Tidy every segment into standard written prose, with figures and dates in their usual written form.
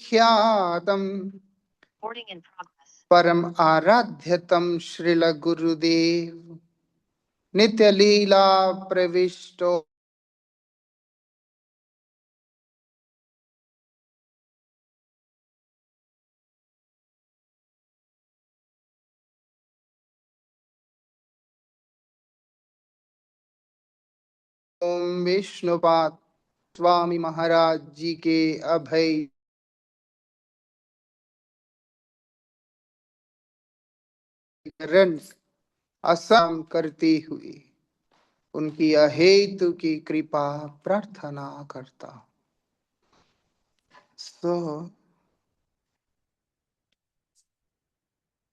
विख्यातम् परम आराध्यतम श्रील गुरुदेव नित्य लीला प्रविष्टो ओम विष्णुपाद स्वामी महाराज जी के अभय रण असम करती हुई उनकी अहेतु की कृपा प्रार्थना करता हूं. So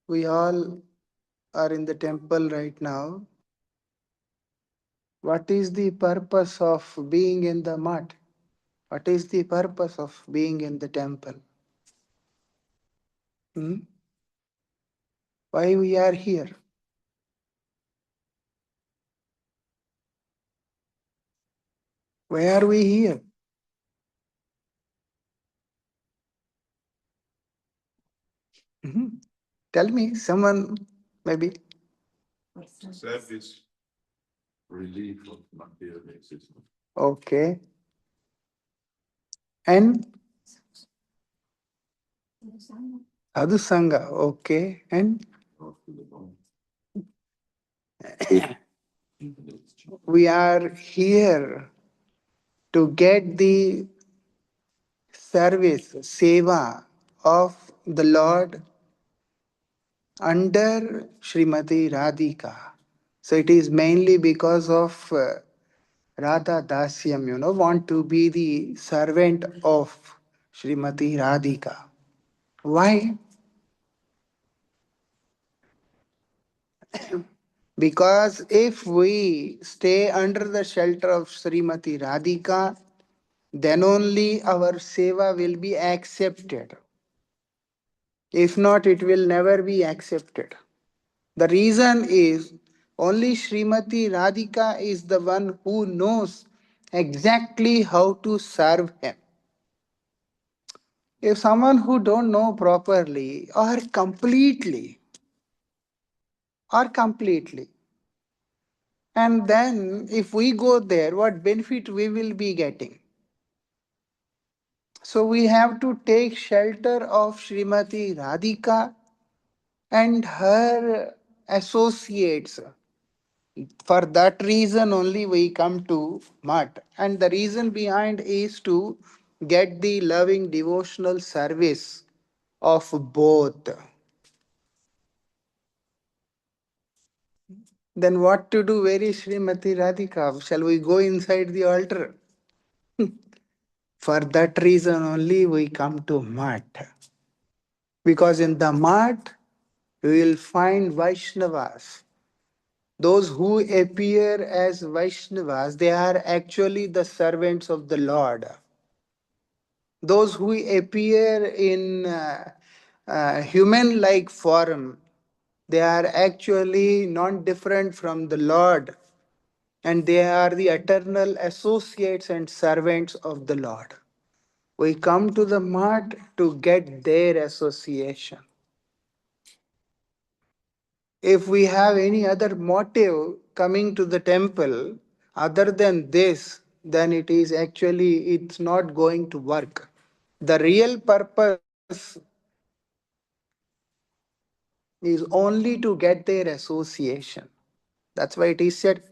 we all are in the temple right now. What is the purpose of being in the mud? What is the purpose of being in the temple? Hmm? Why we are here? Why are we here? Mhm. Tell me, someone maybe. Service, relief of material existence. Okay. And Sadhu Sangha. Okay. And we are here to get the service, seva of the Lord under Srimati Radhika. So it is mainly because of Radha Dasyam, want to be the servant of Srimati Radhika. Why? Because if we stay under the shelter of Srimati Radhika, then only our seva will be accepted. If not, it will never be accepted. The reason is only Srimati Radhika is the one who knows exactly how to serve him. If someone who don't know properly or completely, and then if we go there, what benefit we will be getting? So we have to take shelter of Srimati Radhika and her associates. For that reason only we come to Math. And the reason behind is to get the loving devotional service of both. Then what to do? Where is Srimati Radhika? Shall we go inside the altar? For that reason only we come to Math. Because in the Math we will find Vaishnavas. Those who appear as Vaishnavas, they are actually the servants of the Lord. Those who appear in human like form, they are actually non different from the Lord, and they are the eternal associates and servants of the Lord. We come to the mart to get their association. If we have any other motive coming to the temple other than this, then it's not going to work. The real purpose is only to get their association. That's why it is said,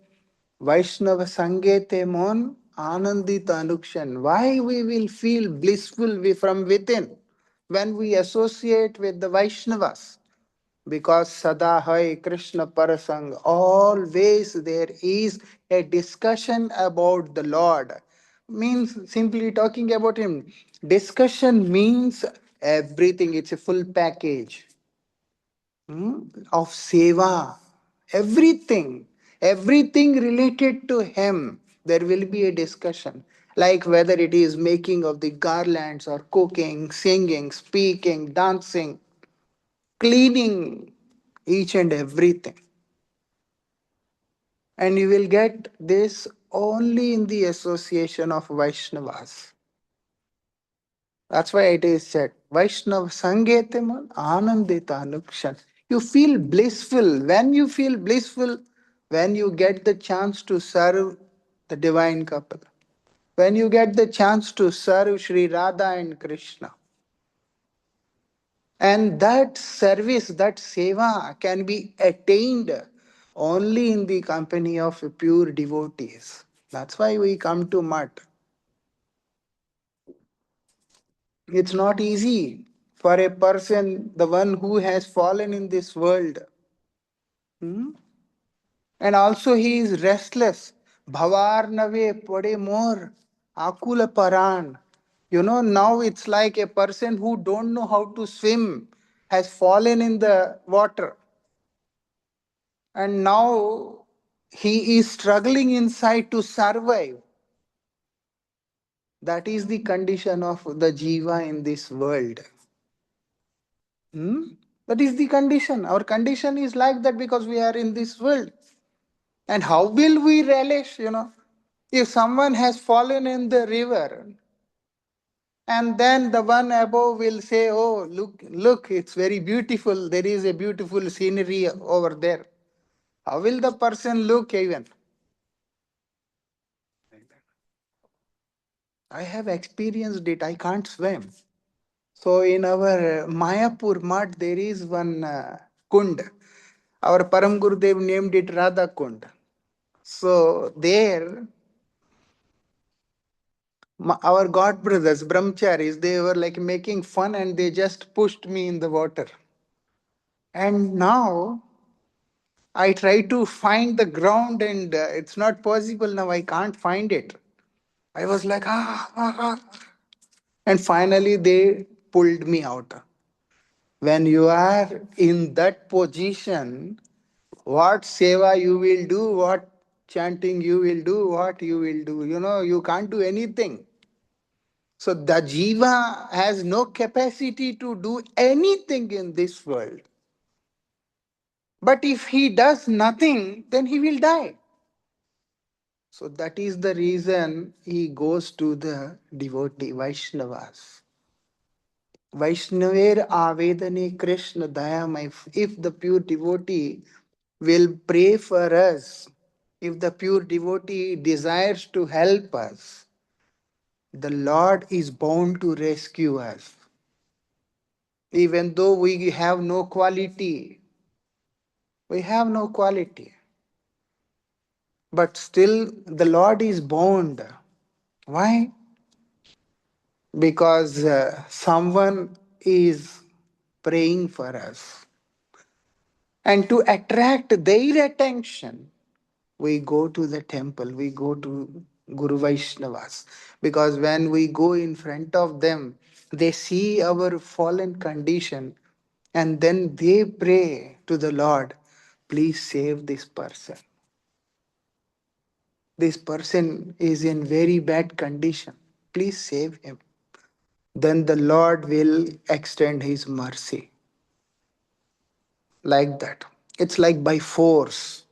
Vaishnava Sangete Mon Anandita Anukshan. Why we will feel blissful from within when we associate with the Vaishnavas? Because Sada Hai Krishna Parasang, always there is a discussion about the Lord. Means simply talking about Him. Discussion means everything, it's a full package. Of seva, everything, everything related to him, there will be a discussion. Like whether it is making of the garlands or cooking, singing, speaking, dancing, cleaning, each and everything. And you will get this only in the association of Vaishnavas. That's why it is said, Vaishnav Sangeteman Anandita Anukshan. You feel blissful. When you feel blissful, when you get the chance to serve the divine couple, when you get the chance to serve Sri Radha and Krishna. And that service, that seva can be attained only in the company of pure devotees. That's why we come to Mat. It's not easy for a person, the one who has fallen in this world. Hmm? And also he is restless. Bhavar nave pade more. Akula paran. Now it's like a person who don't know how to swim has fallen in the water. And now he is struggling inside to survive. That is the condition of the jiva in this world. Hmm? That is the condition. Our condition is like that because we are in this world. And how will we relish? If someone has fallen in the river, and then the one above will say, oh, look, look, it's very beautiful. There is a beautiful scenery over there. How will the person look even? I have experienced it. I can't swim. So in our Mayapur Mat, there is one kund. Our Param Gurudev named it Radha Kund. So there, our god brothers, brahmacharis, they were like making fun and they just pushed me in the water. And now I try to find the ground and it's not possible now. I can't find it. I was like, ah. And finally they pulled me out. When you are in that position, what seva you will do, what chanting you will do, what you will do. You can't do anything. So the jiva has no capacity to do anything in this world. But if he does nothing, then he will die. So that is the reason he goes to the devotee Vaishnavas. Vaishnaver Avedane Krishna Dayam. If the pure devotee will pray for us, if the pure devotee desires to help us, the Lord is bound to rescue us. Even though we have no quality, we have no quality. But still, the Lord is bound. Why? Because someone is praying for us. And to attract their attention, we go to the temple, we go to Guru Vaishnavas. Because when we go in front of them, they see our fallen condition and then they pray to the Lord, please save this person. This person is in very bad condition. Please save him. Then the Lord will extend his mercy. Like that. It's like by force.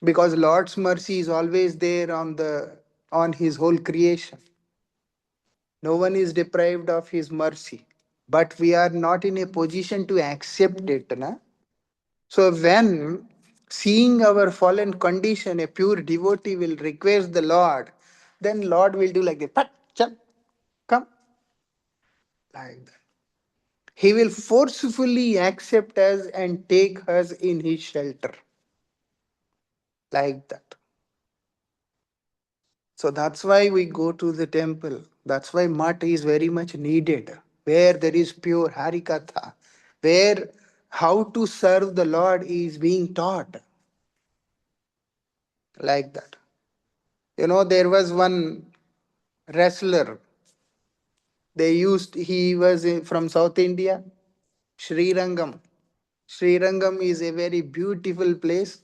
Because Lord's mercy is always there on his whole creation. No one is deprived of his mercy. But we are not in a position to accept it. Na? So when seeing our fallen condition, a pure devotee will request the Lord, then Lord will do like this. Pat, chal, come. Like that. He will forcefully accept us and take us in his shelter. Like that. So that's why we go to the temple. That's why Mat is very much needed. Where there is pure Harikatha, where how to serve the Lord is being taught. Like that. There was one wrestler. He was from South India, Sri Rangam. Sri Rangam is a very beautiful place,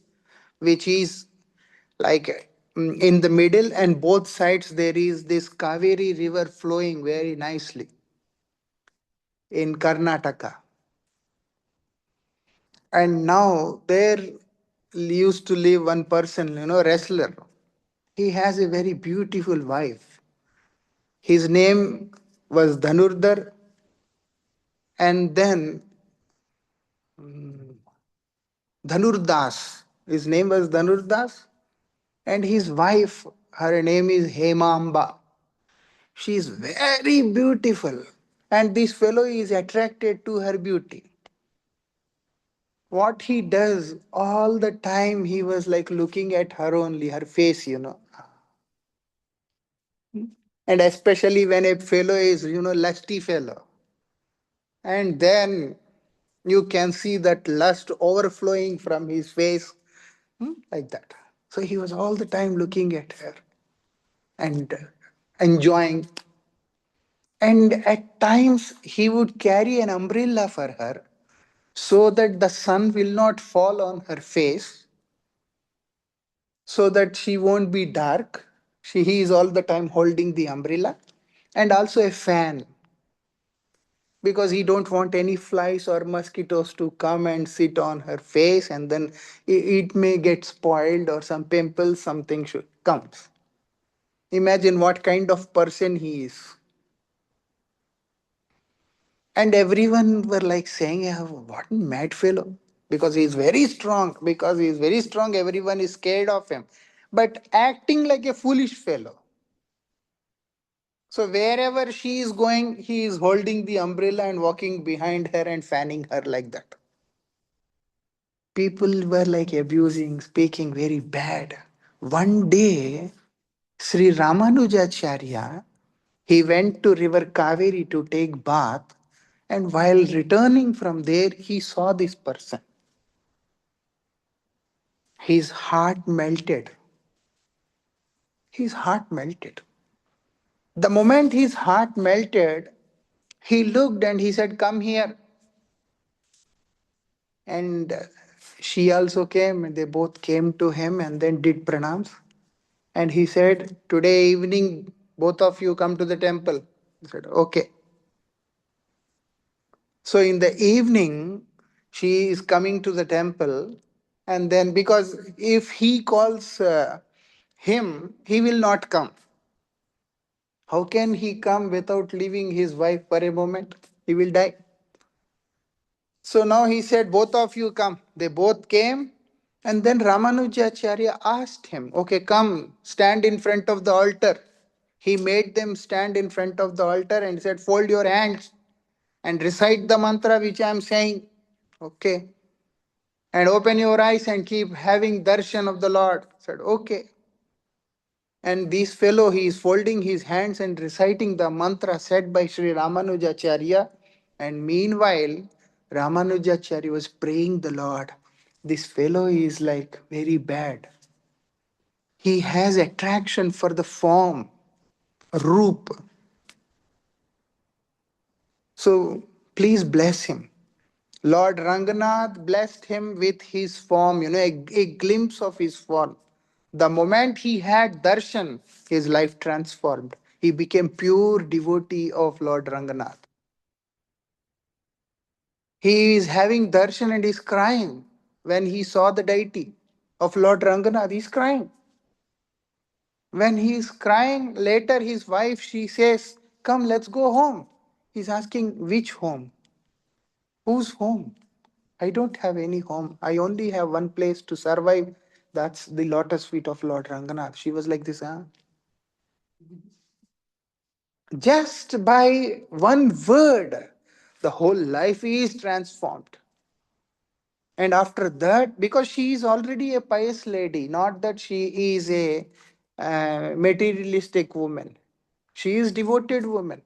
which is like in the middle, and both sides there is this Kaveri river flowing very nicely in Karnataka. And now there used to live one person, wrestler. He has a very beautiful wife. His name was Dhanurdhar, and then Dhanurdas. His name was Dhanurdas, and his wife, her name is Hemamba. She is very beautiful, and this fellow is attracted to her beauty. What he does all the time, he was like looking at her only, her face. And especially when a fellow is, lusty fellow. And then you can see that lust overflowing from his face, like that. So he was all the time looking at her and enjoying. And at times he would carry an umbrella for her so that the sun will not fall on her face, so that she won't be dark. He is all the time holding the umbrella, and also a fan, because he don't want any flies or mosquitoes to come and sit on her face, and then it may get spoiled, or some pimples, something should comes. Imagine what kind of person he is. And everyone were like saying, "Ah, what a mad fellow," because he is very strong. Because he is very strong, everyone is scared of him. But acting like a foolish fellow. So wherever she is going, he is holding the umbrella and walking behind her and fanning her like that. People were like abusing, speaking very bad. One day, Sri Ramanujacharya, he went to river Kaveri to take bath, and while returning from there, he saw this person. His heart melted. His heart melted. The moment his heart melted, he looked and he said, "Come here." And she also came, and they both came to him and then did pranams. And he said, "Today evening, both of you come to the temple." He said, "Okay." So in the evening, she is coming to the temple. And then, because if he calls him, he will not come. How can he come without leaving his wife for a moment? He will die. So now he said, "Both of you come." They both came. And then Ramanujacharya asked him, "Okay, come, stand in front of the altar." He made them stand in front of the altar and said, "Fold your hands and recite the mantra which I am saying. Okay. And open your eyes and keep having darshan of the Lord." Said, "Okay." And this fellow, he is folding his hands and reciting the mantra said by Sri Ramanujacharya. And meanwhile, Ramanujacharya was praying the Lord. This fellow is like very bad. He has attraction for the form, roop. So please bless him. Lord Ranganath blessed him with his form, a glimpse of his form. The moment he had darshan, his life transformed. He became pure devotee of Lord Ranganath. He is having darshan and is crying when he saw the deity of Lord Ranganath. He's crying. When he is crying, later his wife, she says, "Come, let's go home." He's asking, "Which home? Whose home? I don't have any home. I only have one place to survive. That's the lotus feet of Lord Ranganath." She was like this, huh? Just by one word, the whole life is transformed. And after that, because she is already a pious lady, not that she is a materialistic woman, she is devoted woman.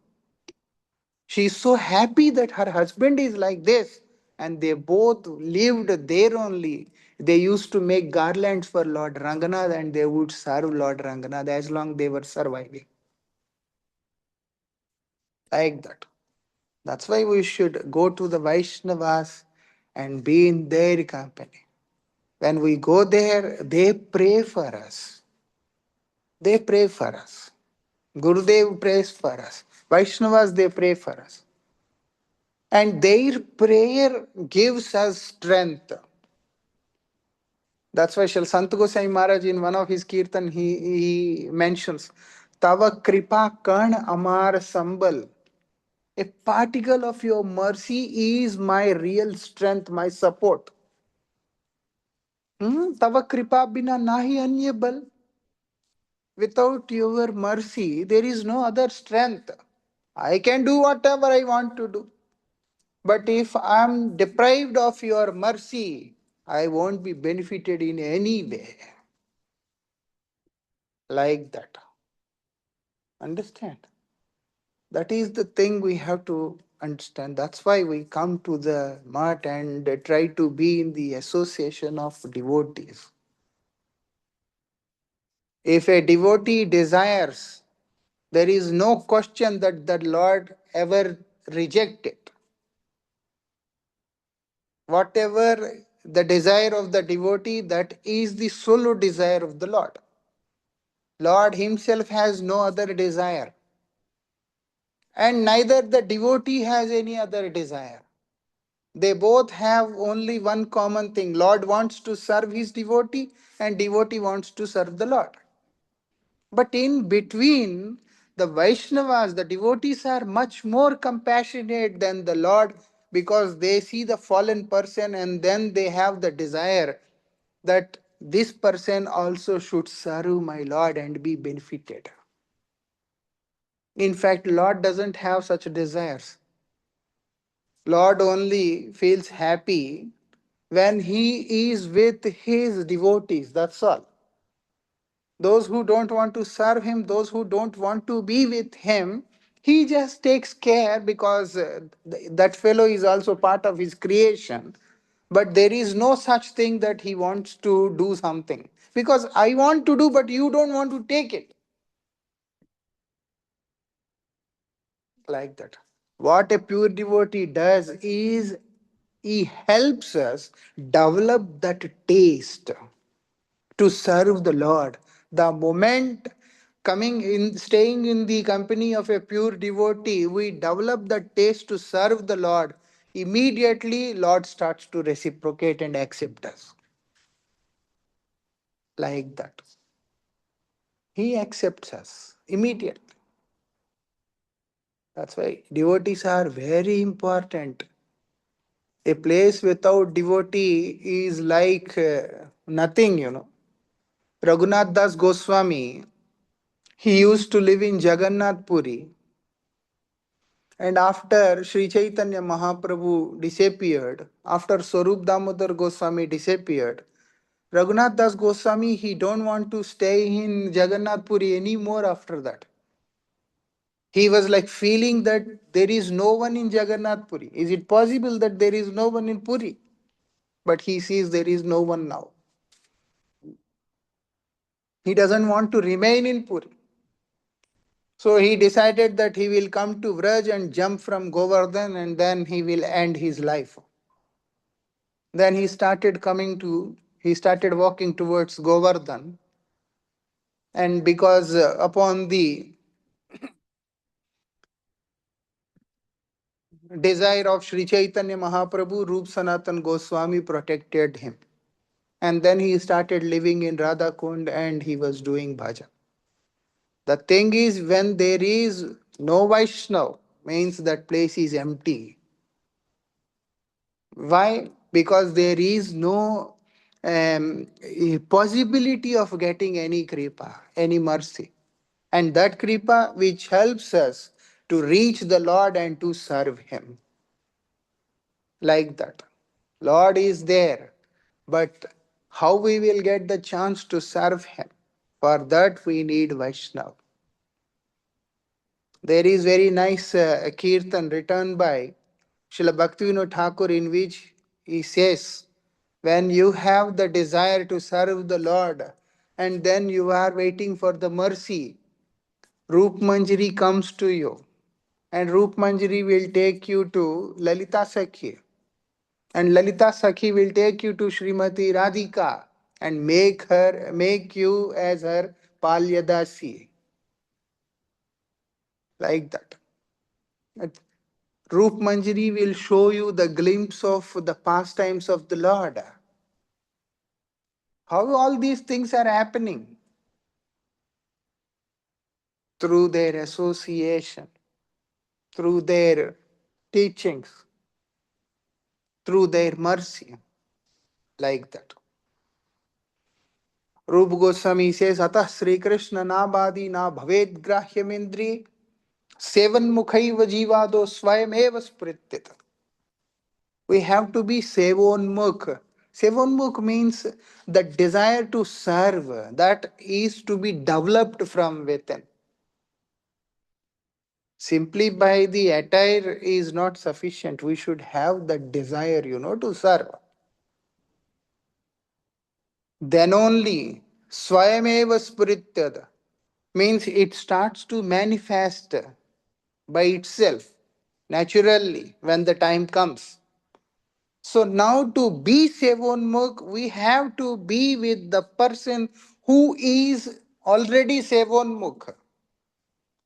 She is so happy that her husband is like this, and they both lived there only. They used to make garlands for Lord Ranganath, and they would serve Lord Ranganath as long they were surviving. Like that. That's why we should go to the Vaishnavas and be in their company. When we go there, they pray for us. They pray for us. Gurudev prays for us. Vaishnavas, they pray for us. And their prayer gives us strength. That's why Shri Sant Gosai Maharaj, in one of his kirtan, he mentions, "Tava kripa karn amar sambal." A particle of your mercy is my real strength, my support. Tava kripa bina nahi anye bal. Without your mercy, there is no other strength. I can do whatever I want to do. But if I am deprived of your mercy, I won't be benefited in any way. Like that. Understand? That is the thing we have to understand. That's why we come to the mat and try to be in the association of devotees. If a devotee desires, there is no question that the Lord ever reject it. Whatever the desire of the devotee, that is the sole desire of the Lord. Lord himself has no other desire. And neither the devotee has any other desire. They both have only one common thing. Lord wants to serve his devotee and devotee wants to serve the Lord. But in between, the Vaishnavas, the devotees are much more compassionate than the Lord because they see the fallen person and then they have the desire that this person also should serve my Lord and be benefited. In fact, Lord doesn't have such desires. Lord only feels happy when he is with his devotees. That's all. Those who don't want to serve him, those who don't want to be with him, he just takes care because that fellow is also part of his creation. But there is no such thing that he wants to do something. Because I want to do, but you don't want to take it. Like that. What a pure devotee does is he helps us develop that taste to serve the Lord. The moment coming in, staying in the company of a pure devotee, we develop the taste to serve the Lord. Immediately, Lord starts to reciprocate and accept us. Like that. He accepts us immediately. That's why devotees are very important. A place without devotee is like nothing. Raghunath Das Goswami, he used to live in Jagannath Puri. And after Sri Chaitanya Mahaprabhu disappeared, after Swarup Damodar Goswami disappeared, Raghunath Das Goswami, he don't want to stay in Jagannath Puri anymore after that. He was like feeling that there is no one in Jagannath Puri. Is it possible that there is no one in Puri? But he sees there is no one now. He doesn't want to remain in Puri. So he decided that he will come to Vraj and jump from Govardhan and then he will end his life. Then he started walking towards Govardhan. And because upon the desire of Sri Chaitanya Mahaprabhu, Rup Sanatan Goswami protected him. And then he started living in Radha Kund and he was doing bhajan. The thing is, when there is no Vaishnav, means that place is empty. Why? Because there is no possibility of getting any kripa, any mercy. And that kripa which helps us to reach the Lord and to serve Him. Like that. Lord is there, but how we will get the chance to serve Him? For that we need Vaishnav. There is very nice kirtan written by Srila Bhaktivinoda Thakur in which he says, when you have the desire to serve the Lord and then you are waiting for the mercy, Roop Manjari comes to you and Roop Manjari will take you to Lalita Sakhi and Lalita Sakhi will take you to Srimati Radhika and make you as her Palyadasi. Like that. Roop Manjari will show you the glimpse of the pastimes of the Lord. How all these things are happening? Through their association. through their teachings, through their mercy, like that. Rupa Goswami says, Atah Sri Krishna na badi na bhaved grahyamendri sevan mukhaiva jivado swayam eva sprityata. We have to be sevonmukh. Sevonmukh means the desire to serve, that is to be developed from within. Simply by the attire is not sufficient. We should have the desire, to serve. Then only Swayameva Spurityada means it starts to manifest by itself, naturally, when the time comes. So now to be Sevonmukh, we have to be with the person who is already Sevonmukh.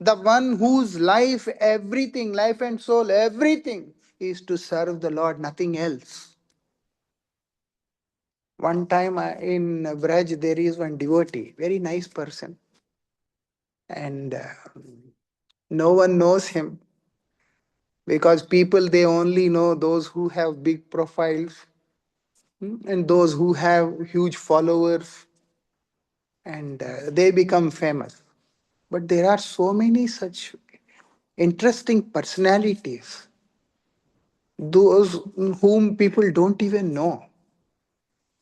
The one whose life, everything, life and soul, everything is to serve the Lord, nothing else. One time in Braj, there is one devotee, very nice person, and no one knows him because people they only know those who have big profiles, and those who have huge followers, and they become famous. But there are so many such interesting personalities, those whom people don't even know.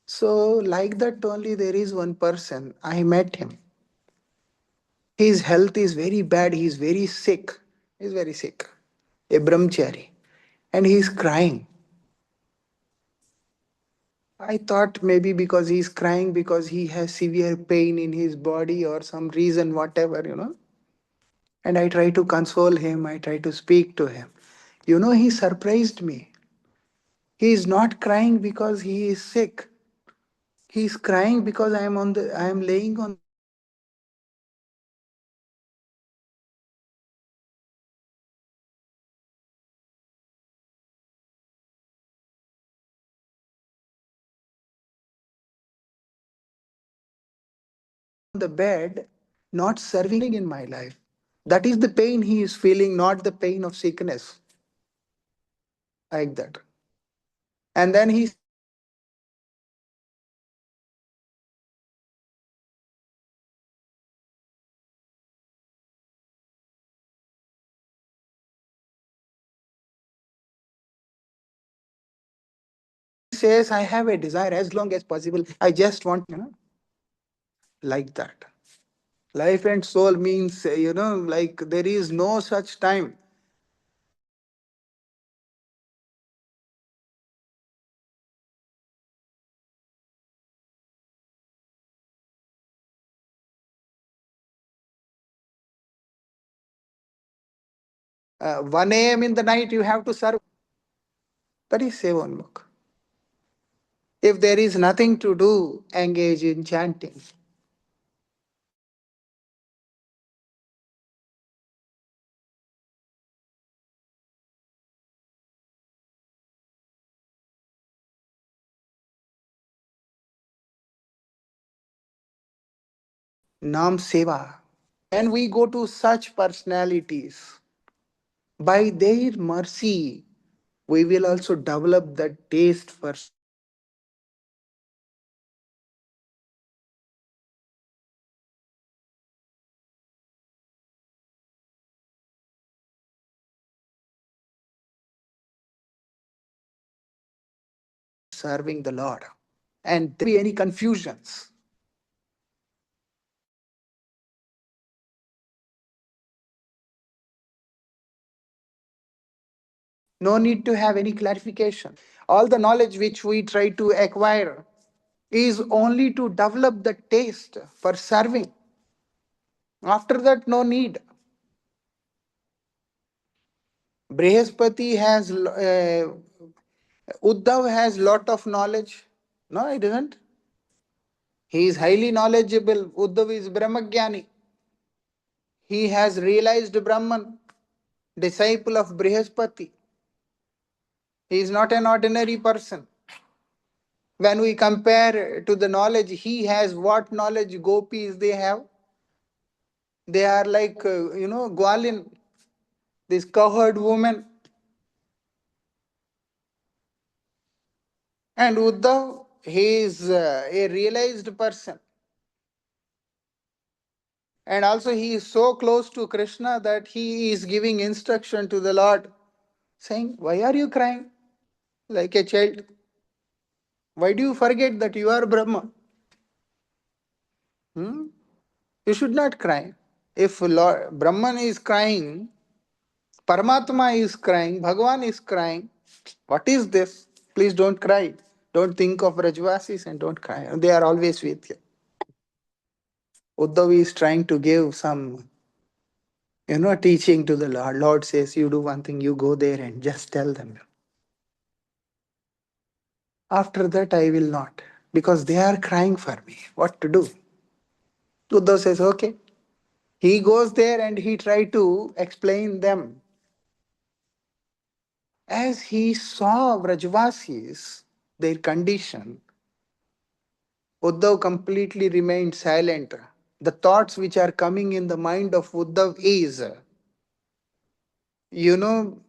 So, like that, only there is one person. I met him. His health is very bad. He is very sick. He is very sick. A brahmachari. And he is crying. I thought maybe because he is crying because he has severe pain in his body or some reason, whatever. And I try to console him. I try to speak to him. He surprised me. He is not crying because he is sick. He is crying because I am laying on the bed and he is crying because he is sick. On the bed, not serving in my life. That is the pain he is feeling, not the pain of sickness. Like that. And then he says, I have a desire as long as possible. I just want to serve the Lord. He says, I have a desire as long as possible. I just want, like that. Life and soul means, like there is no such time. One AM in the night, you have to serve. That is Sevonmukh. If there is nothing to do, engage in chanting. Nam Seva. When we go to such personalities, by their mercy, we will also develop the taste for serving the Lord. Serving the Lord. And there will be any confusions. No need to have any clarification. All the knowledge which we try to acquire is only to develop the taste for serving. After that, no need. Brihaspati has, Uddhav has lot of knowledge. No, he doesn't. He is highly knowledgeable. Uddhav is Brahmagyani. He has realized Brahman, disciple of Brihaspati. He is not an ordinary person. When we compare to the knowledge he has, what knowledge gopis they have? They are like, Gwalin. this cowherd woman. And Uddhav, he is a realized person. And also he is so close to Krishna that he is giving instruction to the Lord, saying, why are you crying like a child? Why do you forget that you are Brahma? Hmm? You should not cry. If Lord, Brahman is crying, Paramatma is crying, Bhagavan is crying, what is this? Please don't cry. Don't think of Rajvasis and don't cry. They are always with you. Uddhav is trying to give some, teaching to the Lord. Lord says, you do one thing, you go there and just tell them. After that, I will not, because they are crying for me. What to do? Uddhav says, okay. He goes there and he try to explain them. As he saw Vrajvasis, their condition, Uddhav completely remained silent. The thoughts which are coming in the mind of Uddhav is, you know,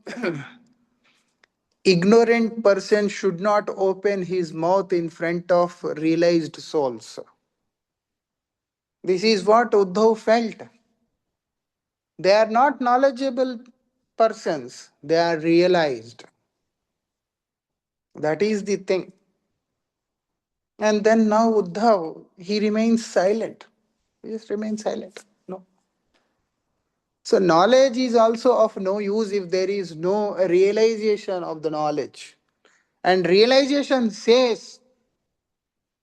ignorant person should not open his mouth in front of realized souls. This is what Uddhav felt. They are not knowledgeable persons, they are realized. That is the thing. And then now Uddhav, he remains silent. He just remains silent. No. So knowledge is also of no use if there is no realization of the knowledge. And realization says,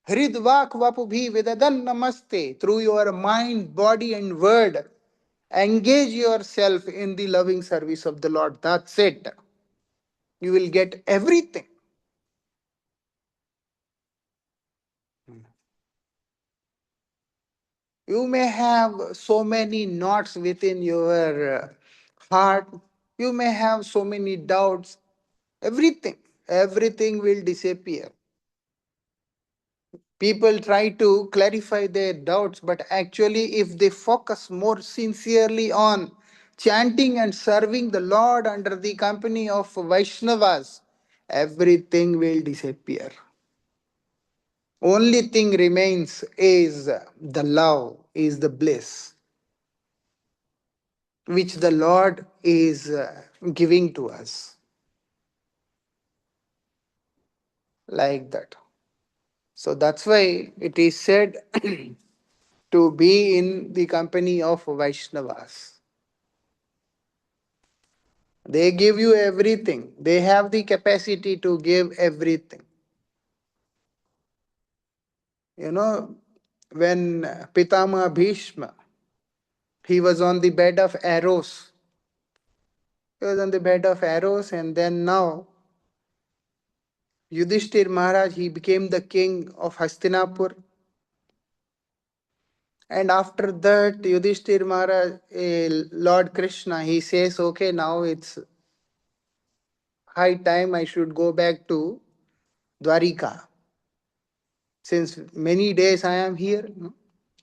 Hridvak vapubhi vidadan namaste. Through your mind, body, and word, engage yourself in the loving service of the Lord. That's it. You will get everything. You may have so many knots within your heart. You may have so many doubts. Everything will disappear. People try to clarify their doubts, but actually, if they focus more sincerely on chanting and serving the Lord under the company of Vaishnavas, everything will disappear. Only thing remains is the love, is the bliss, which the Lord is giving to us. Like that. So that's why it is said to be in the company of Vaishnavas. They give you everything. They have the capacity to give everything. You know, when Pitama Bhishma, he was on the bed of arrows. He was on the bed of arrows, and then now Yudhishthir Maharaj, he became the king of Hastinapur. And after that, Yudhishthir Maharaj, Lord Krishna, he says, okay, now it's high time I should go back to Dwarika. Since many days I am here, no?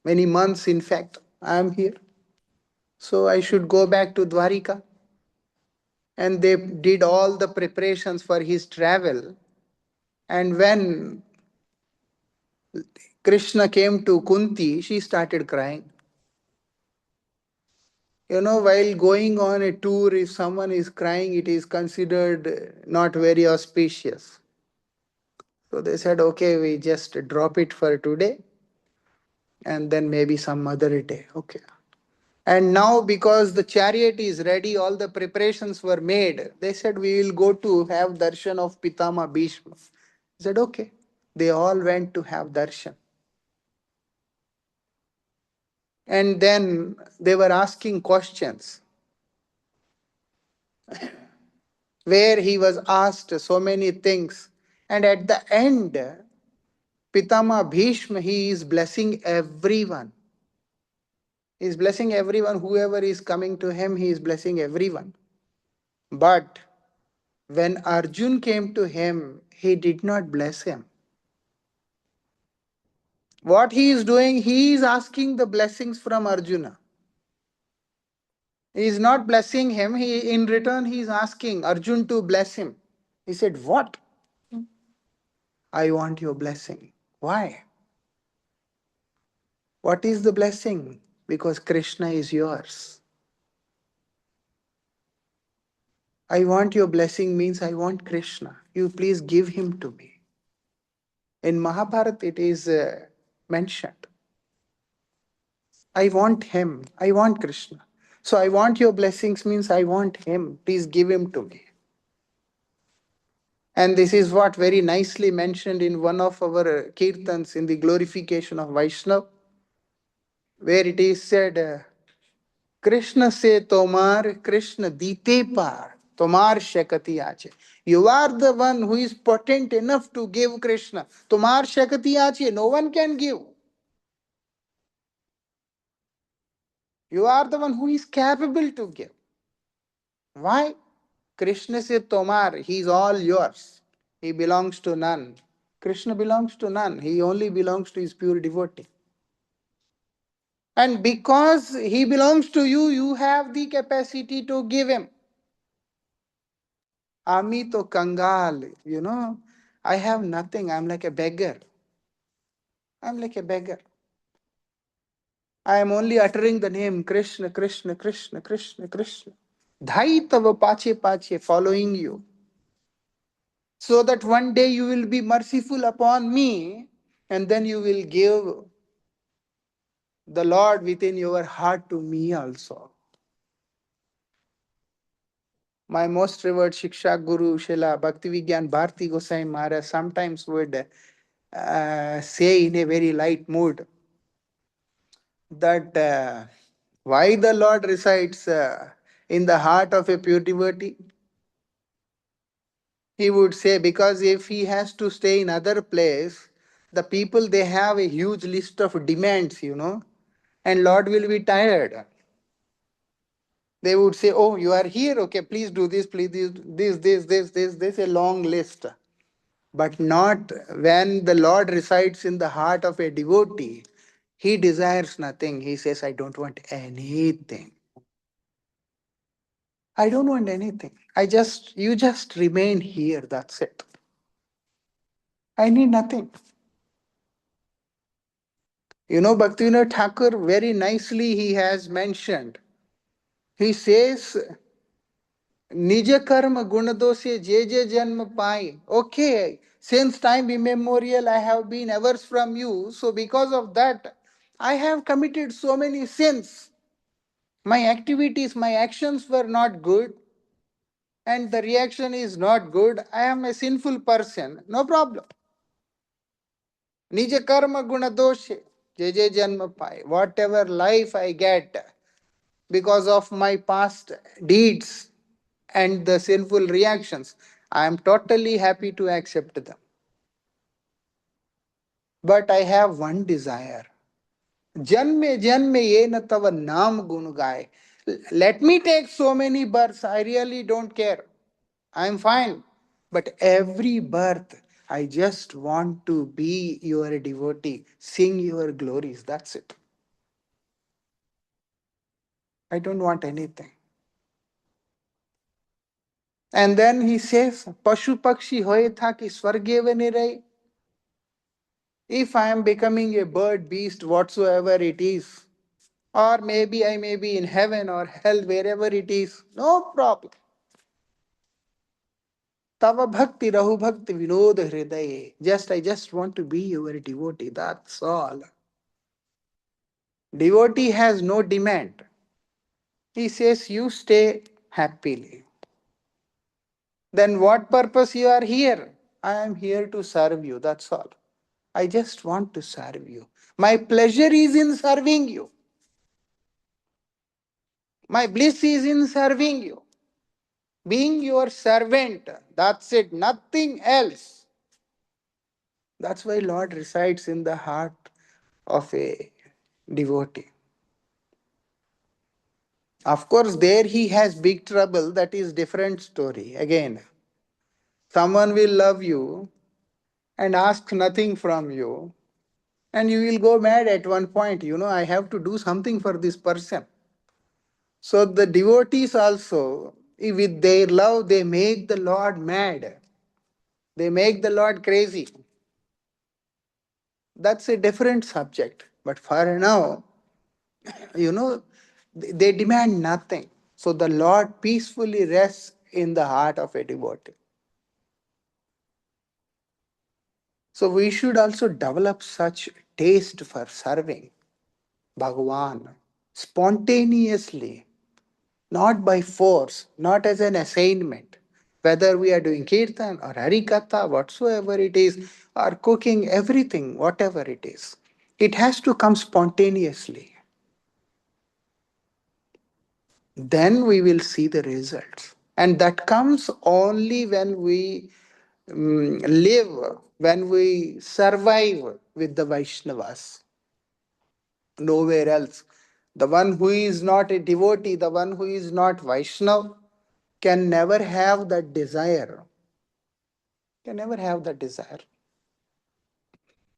Many months in fact, I am here. So I should go back to Dwarika. And they did all the preparations for his travel. And when Krishna came to Kunti, she started crying. While going on a tour, if someone is crying, it is considered not very auspicious. So they said, okay, we just drop it for today and then maybe some other day. Okay. And now, because the chariot is ready, all the preparations were made. They said, we will go to have darshan of Pitama Bhishma. I said, okay. They all went to have darshan. And then they were asking questions where he was asked so many things. And at the end, Pitama Bhishma, he is blessing everyone. He is blessing everyone. Whoever is coming to him, he is blessing everyone. But when Arjun came to him, he did not bless him. What he is doing, he is asking the blessings from Arjuna. He is not blessing him. In return, he is asking Arjun to bless him. He said, "What? I want your blessing." Why? What is the blessing? Because Krishna is yours. I want your blessing means I want Krishna. You please give him to me. In Mahabharata, it is mentioned. I want him. I want Krishna. So I want your blessings means I want him. Please give him to me. And this is what very nicely mentioned in one of our kirtans in the glorification of Vaishnav, where it is said, Krishna se tomar, Krishna dite par, tomar shakati ache. You are the one who is potent enough to give Krishna. Tomar shakati ache, no one can give. You are the one who is capable to give. Why? Krishna se tomar, he is all yours. He belongs to none. Krishna belongs to none. He only belongs to his pure devotee. And because he belongs to you, you have the capacity to give him. Ami to kangal, I have nothing. I'm like a beggar. I'm like a beggar. I am only uttering the name Krishna, Krishna, Krishna, Krishna, Krishna. Dhai tava pache pache, following you. So that one day you will be merciful upon me, and then you will give the Lord within your heart to me also. My most revered Shiksha Guru, Srila Bhaktivigyan Bharti Gosai Maharaj, sometimes would say in a very light mood that why the Lord resides in the heart of a pure devotee? He would say, because if he has to stay in other place, the people they have a huge list of demands, and Lord will be tired. They would say, "Oh, you are here, okay, please do this, please this, a long list." But not when the Lord resides in the heart of a devotee. He desires nothing. He says, "I don't want anything. I don't want anything. You just remain here, that's it. I need nothing." Bhaktivinoda Thakur, very nicely he has mentioned. He says, Nija karma gunadosya je je janma pai. Okay, since time immemorial I have been averse from you, so because of that, I have committed so many sins. My activities, my actions were not good, and the reaction is not good. I am a sinful person. No problem. Nija karma gunadosya je je janma pai. Whatever life I get because of my past deeds, and the sinful reactions, I am totally happy to accept them. But I have one desire. Janme janme yena tava naam gun gaye. Let me take so many births, I really don't care. I am fine. But every birth, I just want to be your devotee, sing your glories. That's it. I don't want anything. And then he says, Pashu Pakshi hoye tha ki swarge vane rahe. If I am becoming a bird, beast, whatsoever it is, or maybe I may be in heaven or hell, wherever it is, no problem. Tava bhakti rahu bhakti vinod hridaye. I just want to be your devotee, that's all. Devotee has no demand. He says, you stay happily. Then what purpose you are here? I am here to serve you, that's all. I just want to serve you. My pleasure is in serving you. My bliss is in serving you. Being your servant, that's it, nothing else. That's why Lord resides in the heart of a devotee. Of course, there he has big trouble, that is different story. Again, someone will love you and ask nothing from you, and you will go mad at one point. I have to do something for this person. So the devotees also, with their love, they make the Lord mad. They make the Lord crazy. That's a different subject. But for now, they demand nothing. So the Lord peacefully rests in the heart of a devotee. So we should also develop such taste for serving Bhagavan spontaneously, not by force, not as an assignment. Whether we are doing kirtan or harikatha, whatsoever it is, or cooking, everything, whatever it is, it has to come spontaneously. Then we will see the results. And that comes only when we live, when we survive with the Vaishnavas, nowhere else. The one who is not a devotee, the one who is not Vaishnav, can never have that desire. Can never have that desire.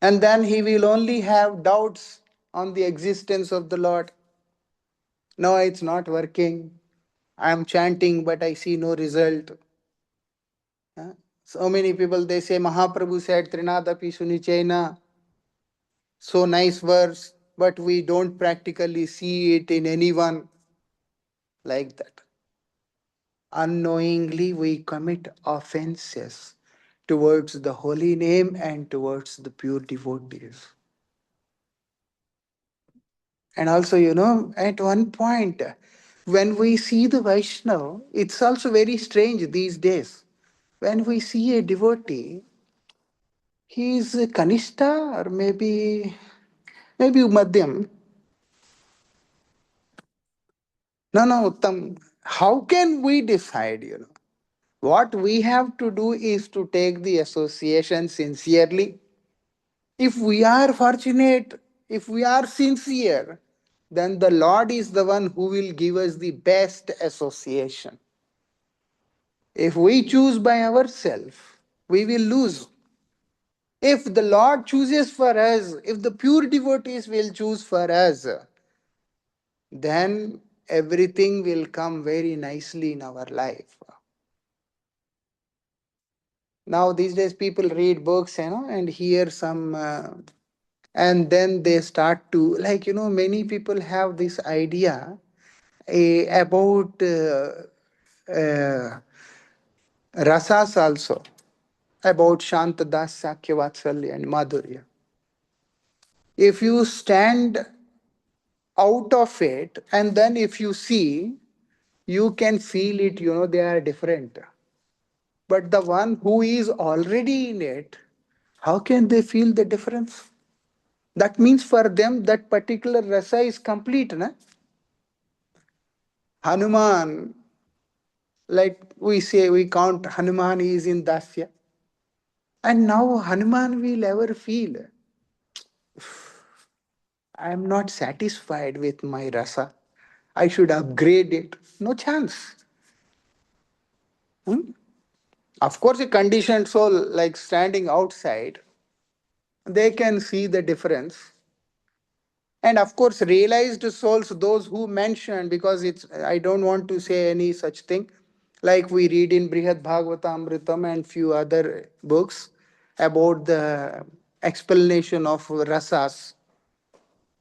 And then he will only have doubts on the existence of the Lord. No, it's not working. I am chanting, but I see no result. Huh? So many people they say Mahaprabhu said Trinadapi Sunichena, so nice verse, but we don't practically see it in anyone like that. Unknowingly we commit offenses towards the holy name and towards the pure devotees. And also, at one point, when we see the Vaishnava, it's also very strange these days. When we see a devotee, he is Kanishta or maybe Madhyam. No, no, Uttam. How can we decide? What we have to do is to take the association sincerely. If we are fortunate, if we are sincere, then the Lord is the one who will give us the best association. If we choose by ourselves, we will lose. If the Lord chooses for us, if the pure devotees will choose for us, then everything will come very nicely in our life. Now, these days, people read books, and hear some, and then they start to, many people have this idea about rasas also, about Shantadas, Sakya, Vatsalya, and Madhurya. If you stand out of it and then if you see, you can feel it, they are different. But the one who is already in it, how can they feel the difference? That means for them that particular rasa is complete. Na? Hanuman, like we say, we count Hanuman is in Dasya. And now Hanuman will ever feel, I am not satisfied with my rasa. I should upgrade it. No chance. Hmm? Of course, a conditioned soul, like standing outside, they can see the difference. And of course, realized souls, those who mentioned, because I don't want to say any such thing, like we read in Brihad Bhagavatamritam and few other books about the explanation of rasas.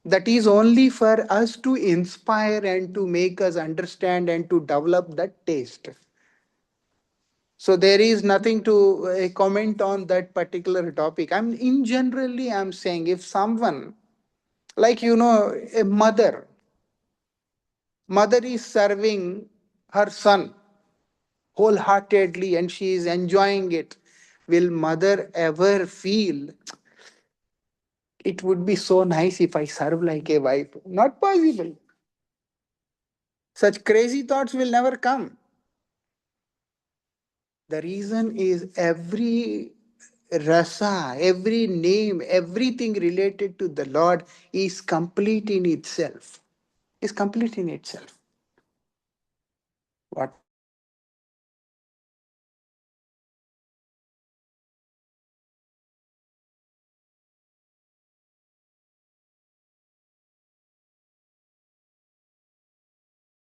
That is only for us to inspire and to make us understand and to develop that taste. So there is nothing to comment on that particular topic. In generally I'm saying if someone like a mother is serving her son wholeheartedly and she is enjoying it, will mother ever feel it would be so nice if I serve like a wife? Not possible. Such crazy thoughts will never come. The reason is every rasa, every name, everything related to the Lord is complete in itself. Is complete in itself. Whatever we do, whatever we say, whatever we do, everything is complete in itself. So we should always be mindful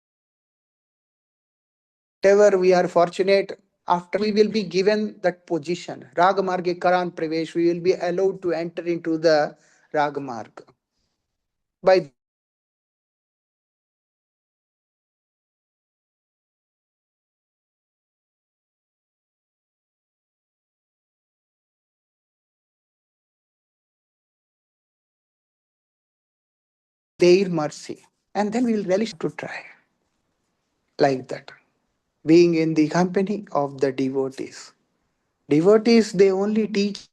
of that. Whatever we are fortunate, after we will be given that position. Ragamarge Karan Pravesh, we will be allowed to enter into the Ragamarga. By their mercy. And then we will relish to try like that. Being in the company of the devotees. Devotees, they only teach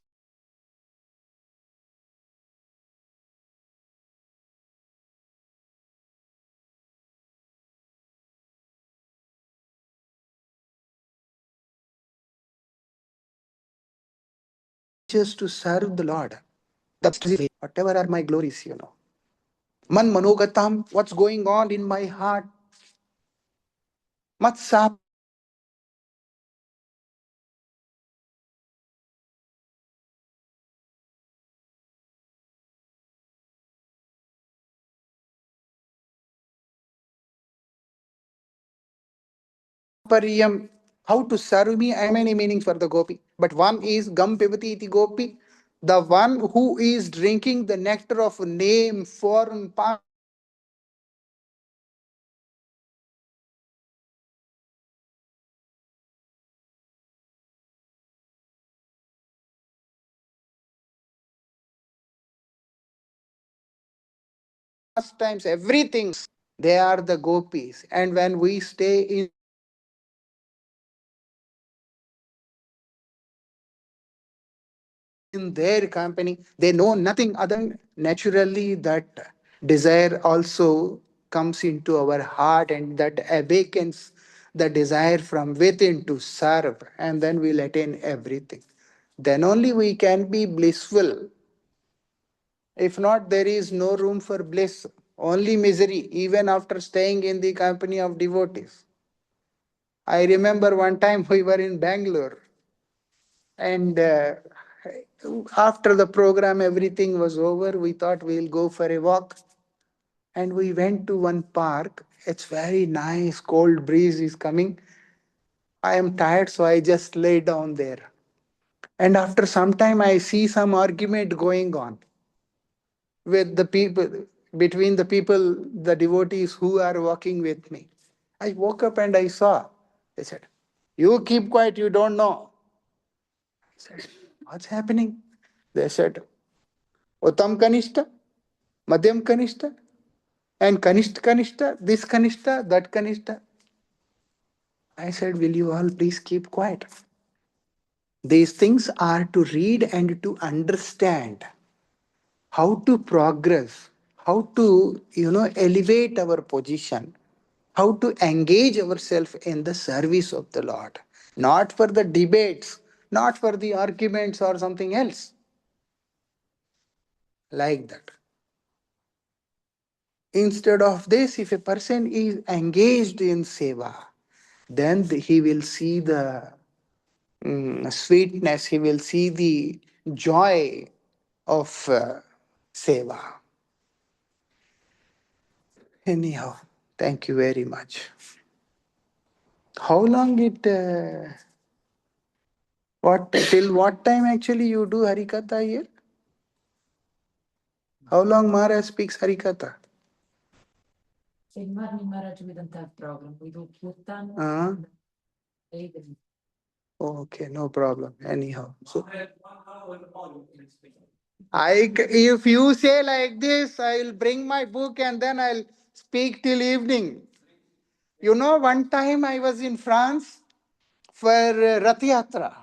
us to serve the Lord. That's whatever are my glories. Man manogatam, what's going on in my heart? Mat Pariyam, how to serve me, I have many meanings for the gopi. But one is Gam Pivati iti gopi, the one who is drinking the nectar of name, form, pastimes, everything. They are the gopis. And when we stay in their company, they know nothing other than naturally that desire also comes into our heart and that awakens the desire from within to serve, and then we'll attain everything. Then only we can be blissful. If not, there is no room for bliss, only misery, even after staying in the company of devotees. I remember one time we were in Bangalore, and after the program, everything was over. We thought we'll go for a walk. And we went to one park. It's very nice, cold breeze is coming. I am tired, so I just lay down there. And after some time, I see some argument going on with the people, between the people, the devotees who are walking with me. I woke up and I saw. They said, "You keep quiet, you don't know." I said, "What's happening?" They said, Uttam Kanishta, Madhyam Kanishta, and Kanishta Kanishta, this Kanishta, that Kanishta. I said, will you all please keep quiet? These things are to read and to understand how to progress, how to, elevate our position, how to engage ourselves in the service of the Lord, not for the debates, not for the arguments or something else like that. Instead of this, if a person is engaged in seva, then he will see the sweetness, he will see the joy of seva. Anyhow, thank you very much. How long till what time actually you do Harikatha here? How long Maharaj speaks Harikatha? Maharaj, we don't have problem. We do Kirtan. Okay, no problem. Anyhow. So, if you say like this, I'll bring my book and then I'll speak till evening. One time I was in France for Rath Yatra.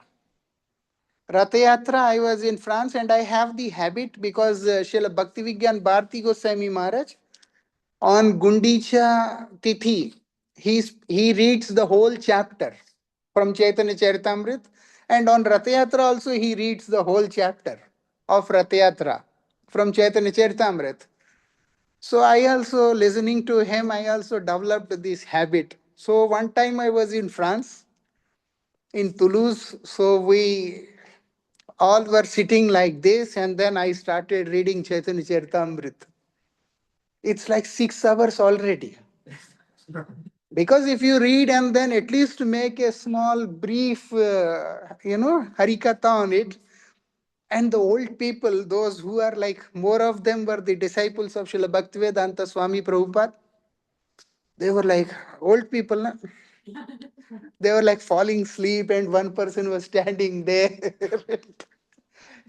Rath Yatra, I was in France and I have the habit because Srila Bhaktivigyan Bharati Goswami Maharaj on Gundicha Tithi, he reads the whole chapter from Chaitanya Charitamrita, and on Rath Yatra also he reads the whole chapter of Rath Yatra from Chaitanya Charitamrita. So I also, listening to him, I also developed this habit. So one time I was in France, in Toulouse, so we all were sitting like this, and then I started reading Chaitanya Charitamrita. It's like 6 hours already. Because if you read and then at least make a small brief, harikatha on it, and the old people, those who are like, more of them were the disciples of Srila Bhaktivedanta Swami Prabhupada. They were like old people, na? They were like falling asleep, and one person was standing there.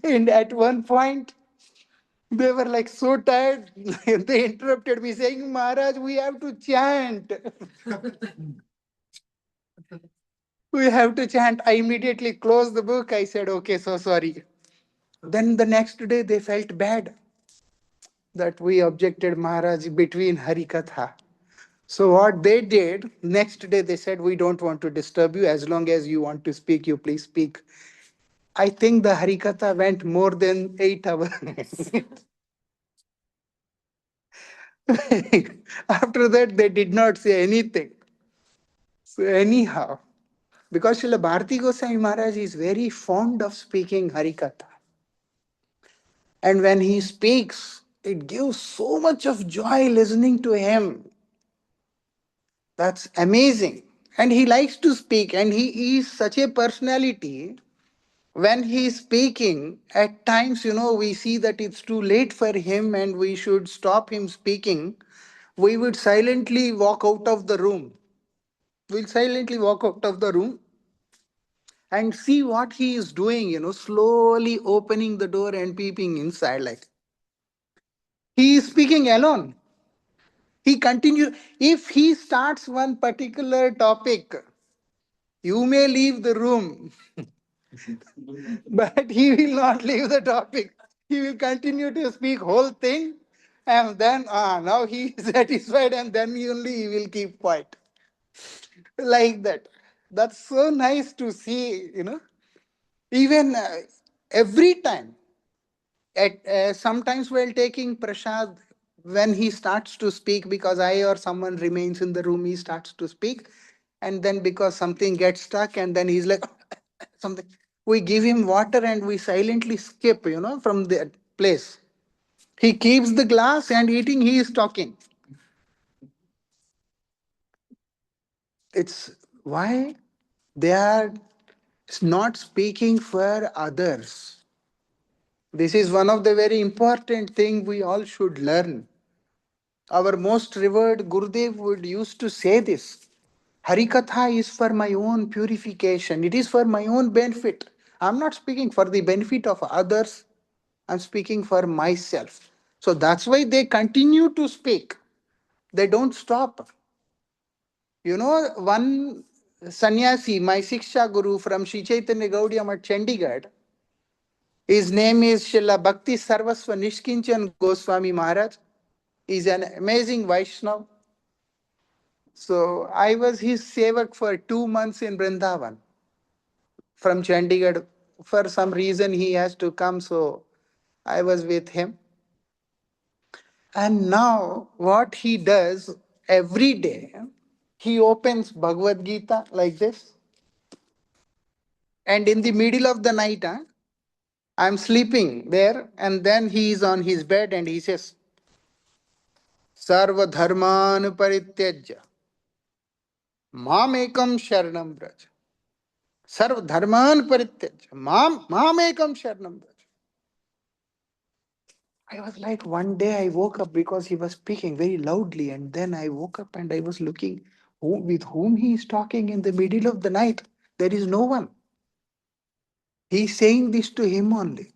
And at one point, they were like so tired, they interrupted me saying, Maharaj, we have to chant. We have to chant. I immediately closed the book. I said, okay, so sorry. Then the next day they felt bad that we objected Maharaj between Harikatha. So what they did, next day they said, we don't want to disturb you. As long as you want to speak, you please speak. I think the Harikatha went more than 8 hours. After that, they did not say anything. So anyhow, because Srila Bharati Goswami Maharaj is very fond of speaking Harikatha. And when he speaks, it gives so much of joy listening to him. That's amazing. And he likes to speak, and he is such a personality. When he is speaking, at times, we see that it's too late for him and we should stop him speaking. We would silently walk out of the room. We'll silently walk out of the room and see what he is doing, slowly opening the door and peeping inside. Like he is speaking alone. He continues. If he starts one particular topic, you may leave the room, but he will not leave the topic. He will continue to speak whole thing, and then now he is satisfied, and then only he will keep quiet. Like that. That's so nice to see. Even every time, sometimes while taking prasad, when he starts to speak, because I or someone remains in the room, he starts to speak, and then because something gets stuck, and then he's like something, we give him water and we silently skip, from the place. He keeps the glass and eating, he is talking. It's why they are not speaking for others. This is one of the very important thing we all should learn. Our most revered Gurudev would used to say this. Harikatha is for my own purification. It is for my own benefit. I'm not speaking for the benefit of others. I'm speaking for myself. So that's why they continue to speak. They don't stop. One sannyasi, my Siksha Guru from Sri Chaitanya Gaudiya at Chandigarh, his name is Srila Bhakti Sarvasva Nishkinchan Goswami Maharaj. He's an amazing Vaishnav. So I was his sevak for 2 months in Vrindavan from Chandigarh. For some reason he has to come, so I was with him. And now what he does every day, he opens Bhagavad Gita like this. And in the middle of the night, I'm sleeping there, and then he is on his bed and he says, Sarva Dharman Parityajya Mamekam Sharanam Braj. Sarva Dharman Parityajya Mamekam Sharanam Braj. I was like, one day I woke up because he was speaking very loudly, and then I woke up and I was looking with whom he is talking in the middle of the night. There is no one. He's saying this to him only.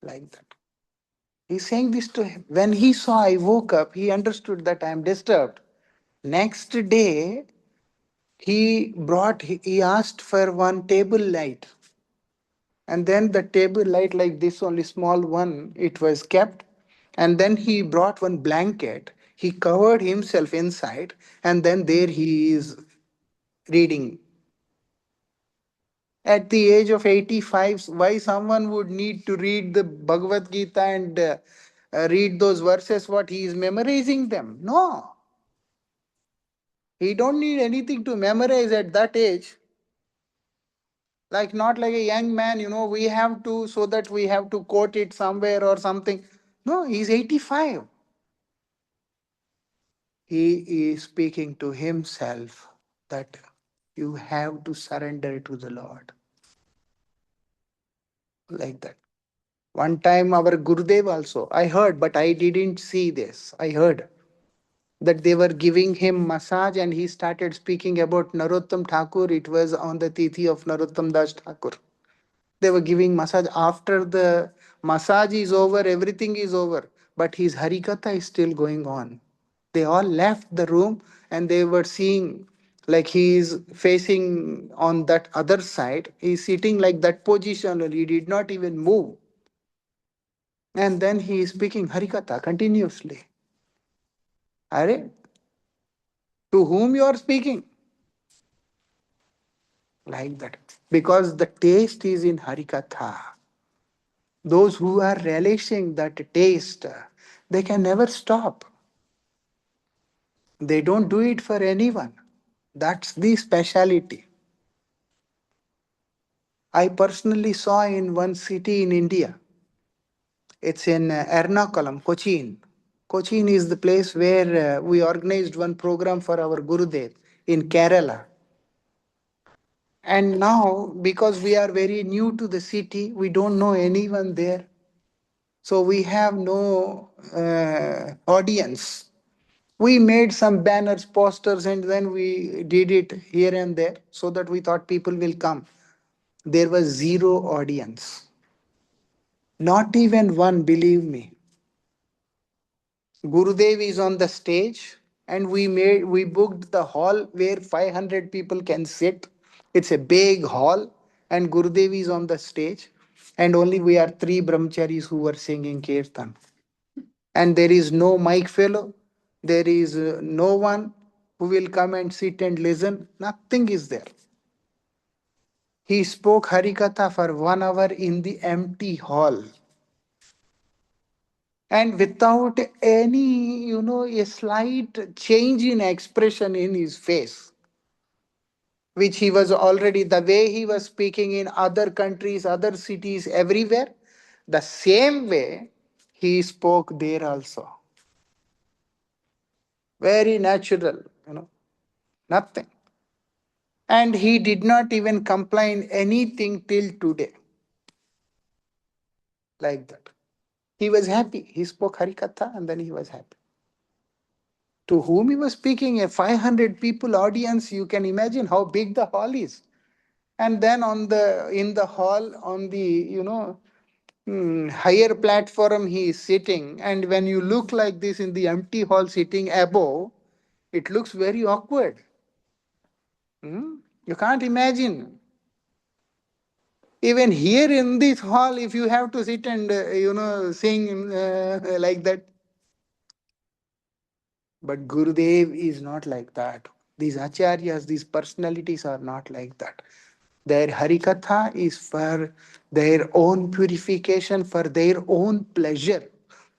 Like that. He's saying this to him. When he saw I woke up, he understood that I am disturbed. Next day, he asked for one table light. And then the table light, like this, only small one, it was kept. And then he brought one blanket. He covered himself inside, and then there he is reading. At the age of 85, why someone would need to read the Bhagavad Gita and read those verses, what he is memorizing them? No. He don't need anything to memorize at that age. Like not like a young man, we have to, so that we have to quote it somewhere or something. No, he's 85. He is speaking to himself that you have to surrender to the Lord. Like that. One time, our Gurudev also, I heard, but I didn't see this. I heard that they were giving him massage and he started speaking about Narottam Thakur. It was on the Tithi of Narottam Das Thakur. They were giving massage. After the massage is over, everything is over. But his Harikatha is still going on. They all left the room and they were seeing like he is facing on that other side. He's sitting like that position and he did not even move. And then he is speaking Harikatha continuously. Are to whom you are speaking? Like that. Because the taste is in Harikatha. Those who are relishing that taste, they can never stop. They don't do it for anyone. That's the speciality. I personally saw in one city in India. It's in Ernakulam, Cochin. Cochin is the place where we organized one program for our Gurudev in Kerala. And now, because we are very new to the city, we don't know anyone there. So we have no audience. We made some banners, posters, and then we did it here and there so that we thought people will come. There was zero audience. Not even one, believe me. Gurudev is on the stage and we booked the hall where 500 people can sit. It's a big hall and Gurudev is on the stage and only we are three brahmacharis who were singing kirtan. And there is no mic fellow. There is no one who will come and sit and listen. Nothing is there. He spoke Harikatha for 1 hour in the empty hall. And without any, a slight change in expression in his face, which he was already, the way he was speaking in other countries, other cities, everywhere, the same way he spoke there also. Very natural, nothing. And he did not even complain anything till today. Like that. He was happy. He spoke Harikatha and then he was happy. To whom he was speaking, a 500 people audience, you can imagine how big the hall is. And then in the hall, on the, higher platform, he is sitting. And when you look like this in the empty hall sitting above, it looks very awkward. You can't imagine. Even here in this hall, if you have to sit and, sing like that. But Gurudev is not like that. These acharyas, these personalities are not like that. Their Harikatha is for their own purification, for their own pleasure.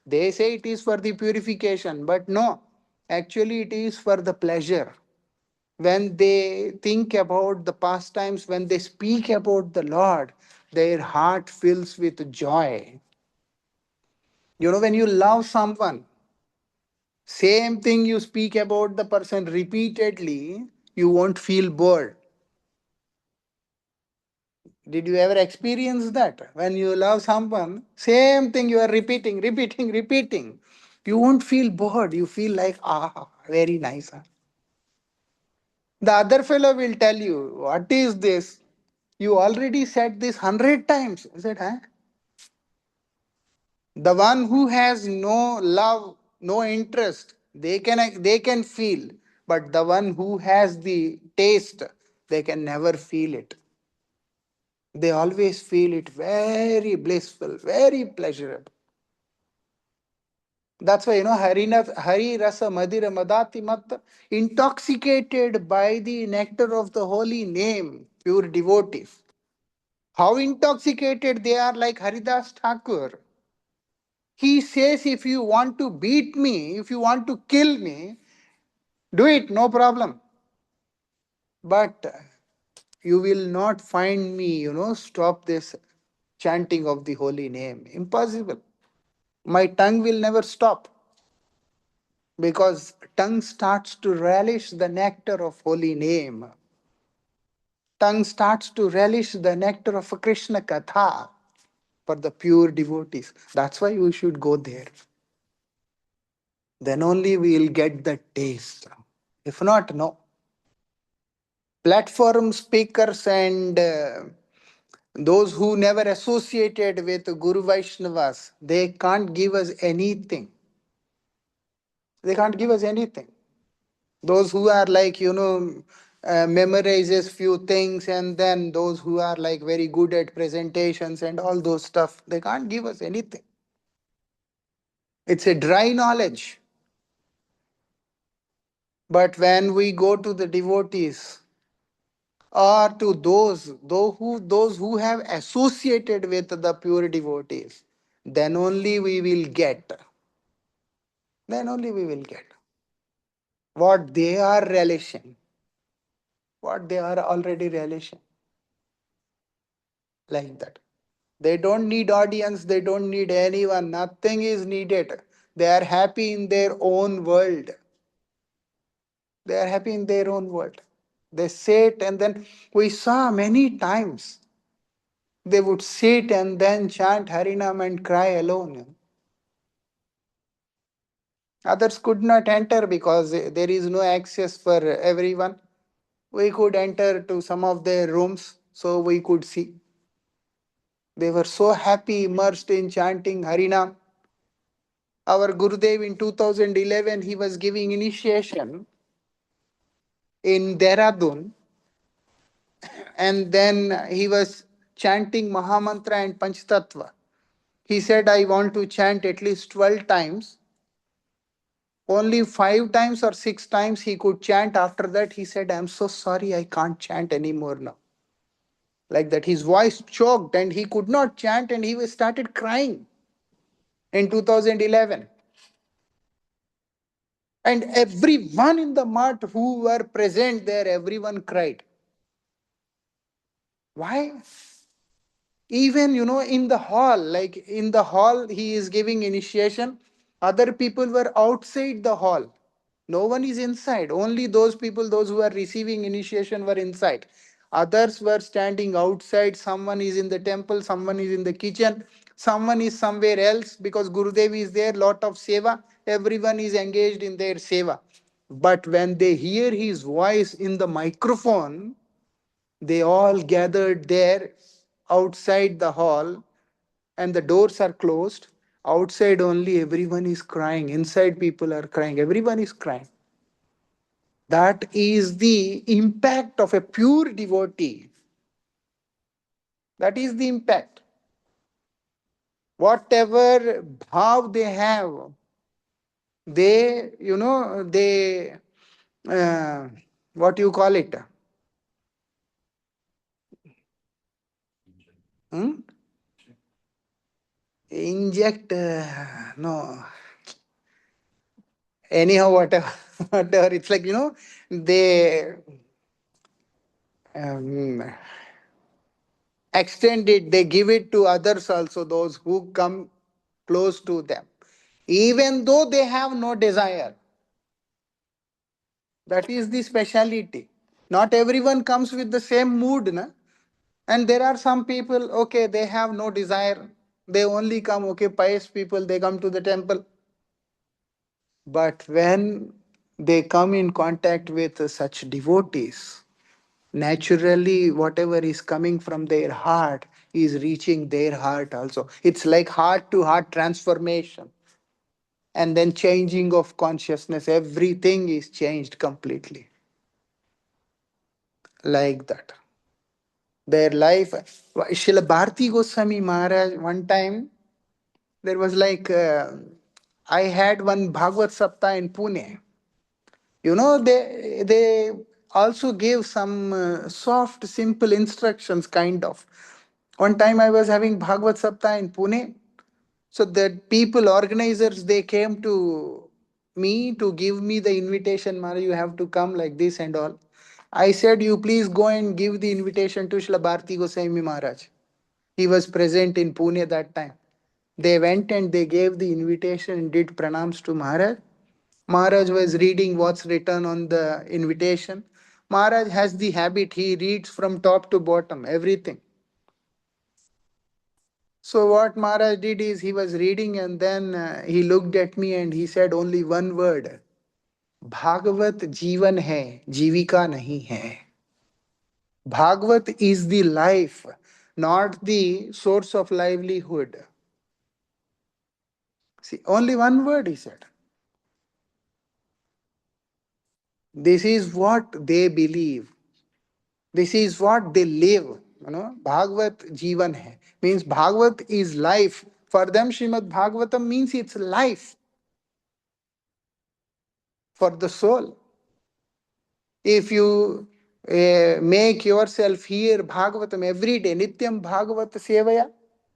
They say it is for the purification, but no, actually it is for the pleasure. When they think about the pastimes, when they speak about the Lord, their heart fills with joy. When you love someone, same thing you speak about the person repeatedly, you won't feel bored. Did you ever experience that? When you love someone, same thing you are repeating, repeating, repeating. You won't feel bored. You feel like, very nice. Huh? The other fellow will tell you, what is this? You already said this 100 times. I said, huh? The one who has no love, no interest, they can feel. But the one who has the taste, they can never feel it. They always feel it very blissful, very pleasurable. That's why, Hari Rasa Madhira Madati Matta, intoxicated by the nectar of the holy name, pure devotees. How intoxicated they are, like Haridas Thakur. He says, if you want to beat me, if you want to kill me, do it, no problem. But you will not find me, stop this chanting of the holy name. Impossible. My tongue will never stop. because tongue starts to relish the nectar of holy name. Tongue starts to relish the nectar of a Krishna Katha for the pure devotees. That's why we should go there. Then only we will get the taste. If not, no. Platform speakers and those who never associated with Guru Vaishnavas, they can't give us anything. They can't give us anything. Those who are like, memorizes few things, and then those who are like very good at presentations and all those stuff, they can't give us anything. It's a dry knowledge. But when we go to the devotees, or to those who have associated with the pure devotees, then only we will get. Then only we will get what they are relishing, what they are already relishing. Like that. They don't need audience, they don't need anyone, nothing is needed. They are happy in their own world. They are happy in their own world. They sit, and then we saw many times they would sit and then chant Harinam and cry alone. Others could not enter because there is no access for everyone. We could enter to some of their rooms so we could see. They were so happy, immersed in chanting Harinam. Our Gurudev in 2011, he was giving initiation in Dehradun, and then he was chanting Mahamantra and Panchtattva. He said, I want to chant at least 12 times. Only 5 times or 6 times he could chant. After that, he said, I'm so sorry, I can't chant anymore now. Like that, his voice choked and he could not chant, and he started crying in 2011. And everyone in the mart who were present there, everyone cried. Why? Even, in the hall, like in the hall, he is giving initiation. Other people were outside the hall. No one is inside. Only those people, those who are receiving initiation, were inside. Others were standing outside. Someone is in the temple, someone is in the kitchen, someone is somewhere else because Gurudev is there, lot of seva. Everyone is engaged in their seva. But when they hear his voice in the microphone, they all gathered there outside the hall, and the doors are closed. Outside only everyone is crying. Inside people are crying. Everyone is crying. That is the impact of a pure devotee. That is the impact. Whatever bhav they have, they, what you call it? Hmm? Inject, no. Anyhow, whatever, whatever. It's like, they um, extend it, they give it to others also, those who come close to them, even though they have no desire. That is the speciality. Not everyone comes with the same mood, na? And there are some people, okay, they have no desire. They only come, okay, pious people, they come to the temple. But when they come in contact with such devotees, naturally whatever is coming from their heart is reaching their heart also. It's like heart to heart transformation, and then changing of consciousness. Everything is changed completely. Like that, their life. Srila Bharti Goswami Maharaj, one time there was like, I had one Bhagavad Sapta in Pune. They also gave some soft simple instructions, kind of. One time I was having Bhagavad Sapta in Pune. So the people, organizers, they came to me to give me the invitation. Mara, you have to come like this and all. I said, you please go and give the invitation to Srila Bharti Goswami Maharaj. He was present in Pune that time. They went and they gave the invitation and did pranams to Maharaj. Maharaj was reading what's written on the invitation. Maharaj has the habit, he reads from top to bottom, everything. So what Maharaj did is he was reading and then he looked at me and he said only one word. Bhagavat जीवन है, जीविका नहीं है. Bhagavat is the life, not the source of livelihood. See, only one word he said. This is what they believe. This is what they live. Bhagavat Jivan hai. Means Bhagavat is life. For them, Srimad Bhagavatam means it's life for the soul. If you make yourself hear Bhagavatam every day, Nityam Bhagavat Sevaya,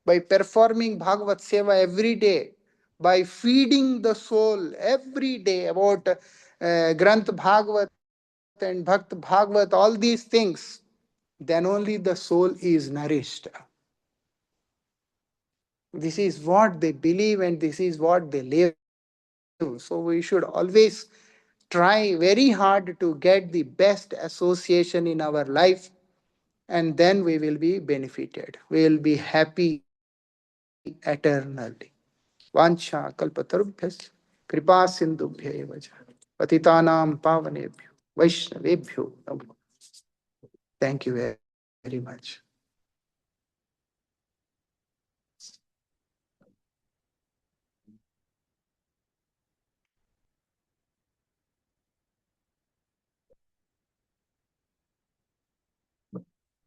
by performing Bhagavat Seva every day, by feeding the soul every day about Granth Bhagavat and Bhakt Bhagavat, all these things, then only the soul is nourished. This is what they believe and this is what they live. So we should always try very hard to get the best association in our life, and then we will be benefited. We will be happy eternally. Vancha kalpatarubhyas kripa sindhubhya eva cha patitanam pavanebhyo vaishnavebhyo namo. Thank you very much.